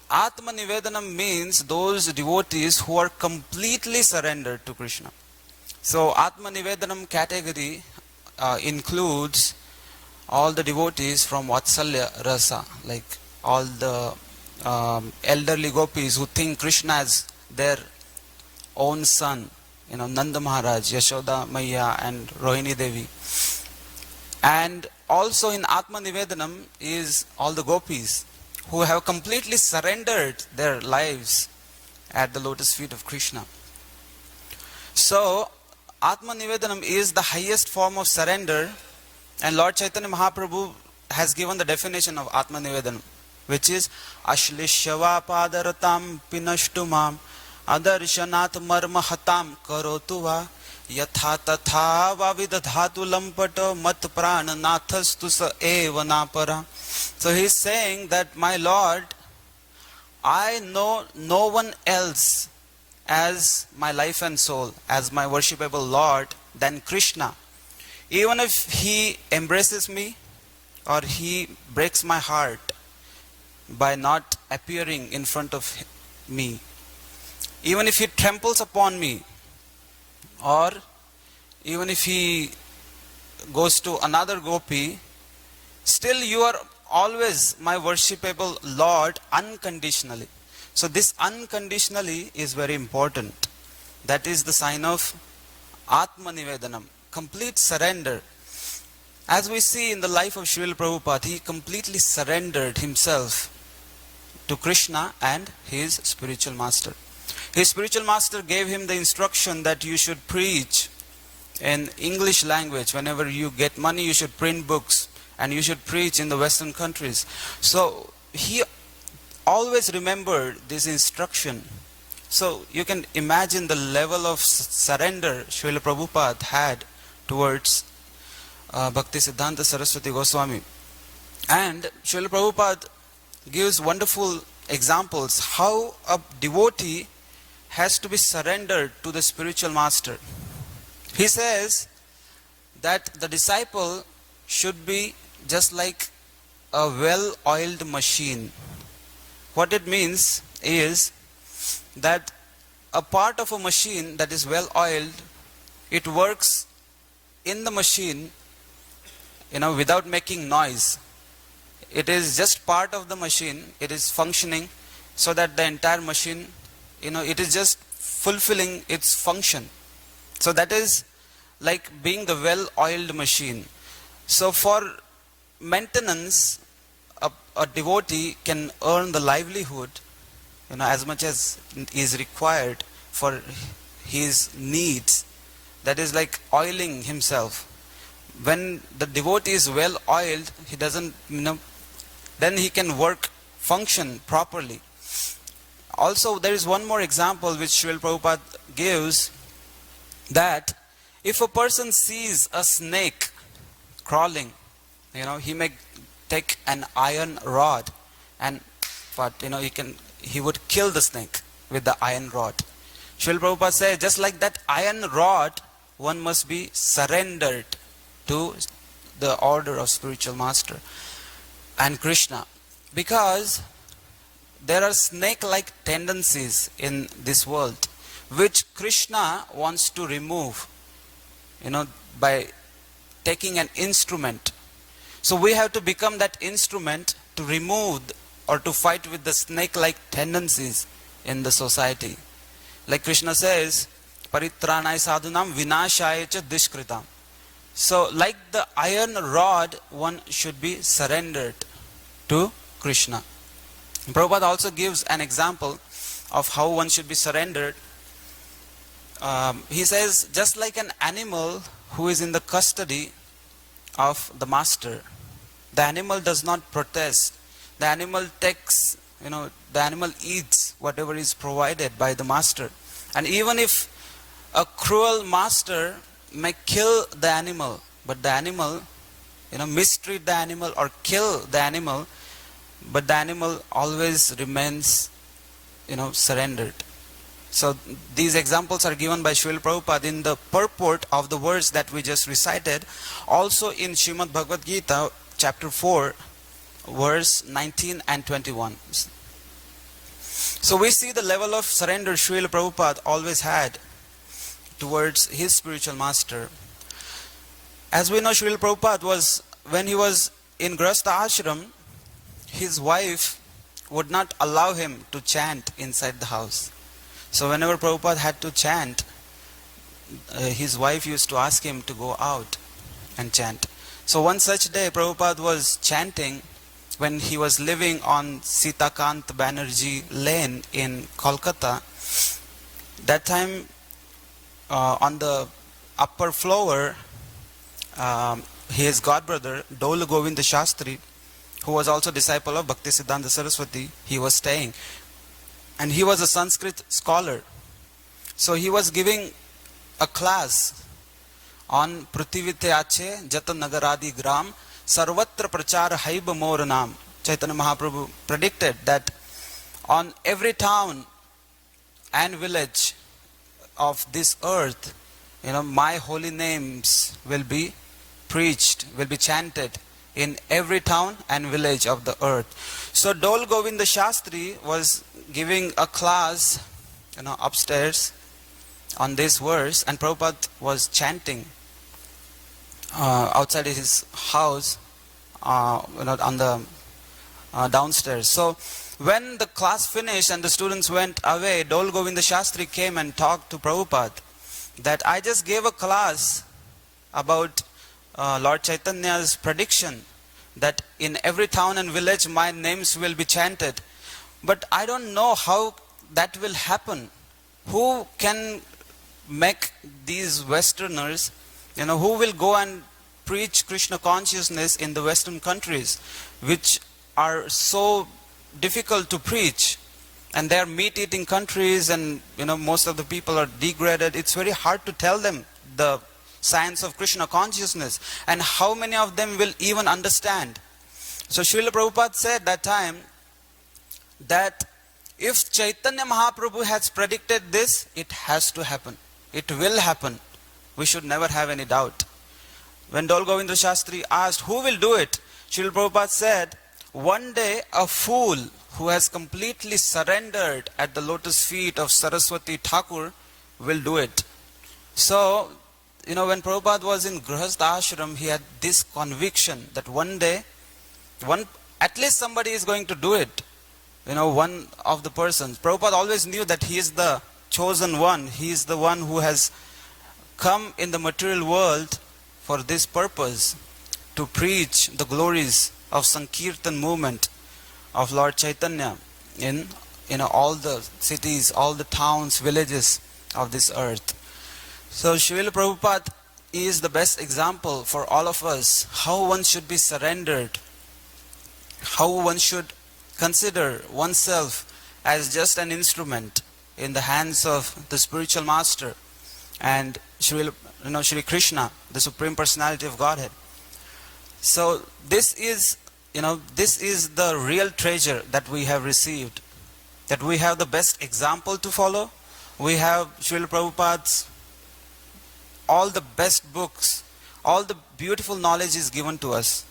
Atmanivedanam means those devotees who are completely surrendered to Krishna. So Atmanivedanam category includes all the devotees from Vatsalya Rasa, like all the elderly gopis who think Krishna as their own son, Nanda Maharaj, Yashoda Maya and Rohini Devi. And also in Atmanivedanam is all the gopis who have completely surrendered their lives at the lotus feet of Krishna. So Atmanivedanam is the highest form of surrender, and Lord Chaitanya Mahaprabhu has given the definition of Atmanivedanam, which is Ashlishyava padaratam pinashtumam adarshanat marma hatam karotuva yatha tatha vavidadhatu lampata mat prana nathastu sa eva napara. So he is saying that, my Lord, I know no one else as my life and soul, as my worshipable Lord, than Krishna. Even if he embraces me or he breaks my heart by not appearing in front of me, even if he tramples upon me, or even if he goes to another gopi, still you are always my worshipable Lord unconditionally. So this unconditionally is very important. That is the sign of Atmanivedanam, complete surrender. As we see in the life of Srila Prabhupada, he completely surrendered himself to Krishna and his spiritual master. His spiritual master gave him the instruction that you should preach in English language. Whenever you get money, you should print books and you should preach in the Western countries. So he always remembered this instruction. So you can imagine the level of surrender Srila Prabhupada had towards Bhakti Siddhanta Saraswati Goswami. And Srila Prabhupada gives wonderful examples how a devotee has to be surrendered to the spiritual master. He says that the disciple should be just like a well-oiled machine. What it means is that a part of a machine that is well-oiled, it works in the machine, without making noise. It is just part of the machine. It is functioning so that the entire machine, it is just fulfilling its function. So that is like being the well-oiled machine. So for maintenance, a devotee can earn the livelihood, as much as is required for his needs. That is like oiling himself. When the devotee is well oiled, he doesn't, then he can function properly. Also, there is one more example which Srila Prabhupada gives, that if a person sees a snake crawling, he may take an iron rod but he would kill the snake with the iron rod. Srila Prabhupada says, just like that iron rod, one must be surrendered to the order of spiritual master and Krishna. Because there are snake-like tendencies in this world, which Krishna wants to remove, by taking an instrument. So we have to become that instrument to remove or to fight with the snake-like tendencies in the society. Like Krishna says, Paritranai sadhunam vinashaya cha dushkritam. So like the iron rod, one should be surrendered to Krishna. Prabhupada also gives an example of how one should be surrendered. He says, just like an animal who is in the custody of the master, the animal does not protest. The animal takes, the animal eats whatever is provided by the master. And even if a cruel master may kill the animal, but the animal, mistreat the animal or kill the animal, but the animal always remains, surrendered. So these examples are given by Srila Prabhupada in the purport of the words that we just recited. Also in Srimad Bhagavad Gita, chapter 4, verse 19 and 21. So we see the level of surrender Srila Prabhupada always had towards his spiritual master. As we know, Srila Prabhupada was, when he was in Grahastha ashram, his wife would not allow him to chant inside the house. So whenever Prabhupada had to chant, his wife used to ask him to go out and chant. So one such day, Prabhupada was chanting when he was living on Sitakant Banerjee Lane in Kolkata. That time, on the upper floor, his godbrother, Dol Govinda Shastri, who was also disciple of Bhaktisiddhanta Saraswati, he was staying. And he was a Sanskrit scholar. So he was giving a class on Prithivite Ache Jata Nagaradi Gram Sarvatra Prachar Haiba Moranam. Chaitanya Mahaprabhu predicted that on every town and village of this earth, my holy names will be preached, will be chanted in every town and village of the earth. So Dol Govinda Shastri was giving a class, upstairs on this verse, and Prabhupada was chanting outside his house, on the downstairs. So when the class finished and the students went away, Dol Govinda Shastri came and talked to Prabhupada that I just gave a class about Lord Chaitanya's prediction that in every town and village my names will be chanted. But I don't know how that will happen. Who can make these Westerners, who will go and preach Krishna consciousness in the Western countries, which are so difficult to preach, and they are meat-eating countries, and most of the people are degraded. It's very hard to tell them the science of Krishna consciousness, and how many of them will even understand. So Srila Prabhupada said that time that if Chaitanya Mahaprabhu has predicted this, it has to happen. It will happen. We should never have any doubt. When Dol Govinda Shastri asked, who will do it? Srila Prabhupada said, one day a fool who has completely surrendered at the lotus feet of Saraswati Thakur will do it. So, when Prabhupada was in Grahastha ashram, he had this conviction that one day, at least somebody is going to do it. One of the persons. Prabhupada always knew that he is the chosen one. He is the one who has come in the material world for this purpose, to preach the glories of Sankirtan movement of Lord Chaitanya in all the cities, all the towns, villages of this earth. So Srila Prabhupada is the best example for all of us, how one should be surrendered, how one should consider oneself as just an instrument in the hands of the spiritual master and Shri Krishna, the Supreme Personality of Godhead. So this is the real treasure that we have received, that we have the best example to follow. We have Srila Prabhupada's all the best books, all the beautiful knowledge is given to us.